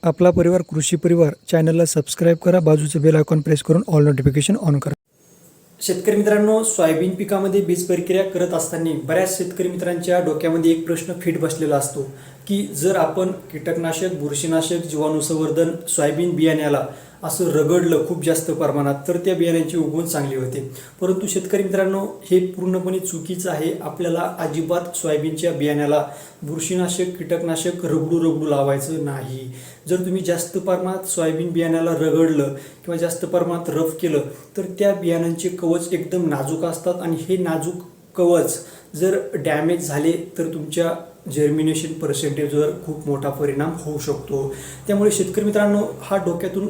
आपला परिवार कृषी परिवार चॅनलला सबस्क्राईब करा, बाजूचे बेल आयकॉन प्रेस करून ऑल नोटिफिकेशन ऑन करा। शेतकरी मित्रांनो, सोयाबीन पिकामध्ये बीज प्रक्रिया करत असताना बऱ्याच शेतकरी मित्रांच्या डोक्यामध्ये एक प्रश्न फिट बसलेला असतो की जर आपण कीटकनाशक, बुरशीनाशक, जीवाणू संवर्धन सोयाबीन बियाण्याला असं रगडलं खूप जास्त प्रमाणात तर त्या बियाण्याची उगवण चांगली होते। परंतु शेतकरी मित्रांनो, हे पूर्णपणे चुकीचं आहे। आपल्याला अजिबात सोयाबीनच्या बियाण्याला बुरशीनाशक, कीटकनाशक रगडू लावायचं नाही। जर तुम्ही जास्त प्रमाणात सोयाबीन बियाण्याला रगडलं किंवा जास्त प्रमाणात रफ केलं तर त्या बियाणांचे कवच एकदम नाजूक असतात आणि हे नाजूक कवच जर डॅमेज झाले तर तुमच्या जर्मिनेशन पर्सेंटेजवर खूप मोठा परिणाम होऊ शकतो। त्यामुळे शेतकरी मित्रांनो, हा डोक्यातून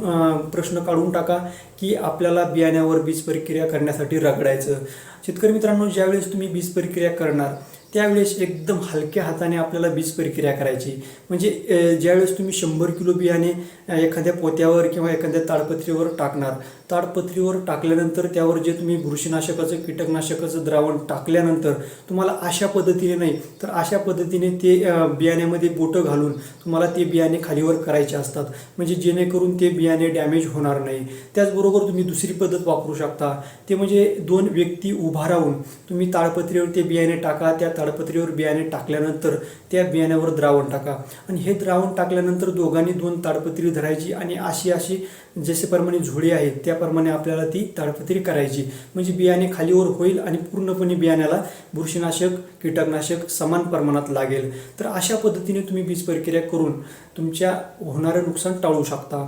प्रश्न काढून टाका की आपल्याला बियाण्यावर बीज प्रक्रिया करण्यासाठी रगडायचं। शेतकरी मित्रांनो, ज्यावेळेस तुम्ही बीज प्रक्रिया करणार त्यावेळेस एकदम हलक्या हाताने आपल्याला बीज प्रक्रिया करायची। म्हणजे ज्यावेळेस तुम्ही 100 किलो बियाणे एखाद्या पोत्यावर किंवा एखाद्या ताडपत्रीवर टाकणार, ताडपत्रीवर टाकल्यानंतर त्यावर जे तुम्ही बुरशीनाशकाचं, कीटकनाशकाचं द्रावण टाकल्यानंतर तुम्हाला अशा पद्धतीने नाही तर अशा पद्धतीने ते बियाण्यामध्ये बोटं घालून तुम्हाला ते बियाणे खालीवर करायचे असतात, म्हणजे जेणेकरून ते बियाणे डॅमेज होणार नाही। त्याचबरोबर तुम्ही दुसरी पद्धत वापरू शकता, ते म्हणजे 2 व्यक्ती उभा राहून तुम्ही ताडपत्रीवर ते बियाणे टाका, त्या ताडपत्रीवर बियाणे टाकल्यानंतर त्या बियाण्यावर द्रावण टाका आणि हे द्रावण टाकल्यानंतर दोघांनी 2 ताडपत्री धरायची आणि अशी जसेप्रमाणे झोळी आहे त्याप्रमाणे आपल्याला ती ताडपत्री करायची, म्हणजे बियाणे खालीवर होईल आणि पूर्णपणे बियाण्याला बुरशीनाशक, कीटकनाशक समान प्रमाणात लागेल। तर अशा पद्धतीने तुम्ही बीज प्रक्रिया करून तुमच्या होणारं नुकसान टाळू शकता।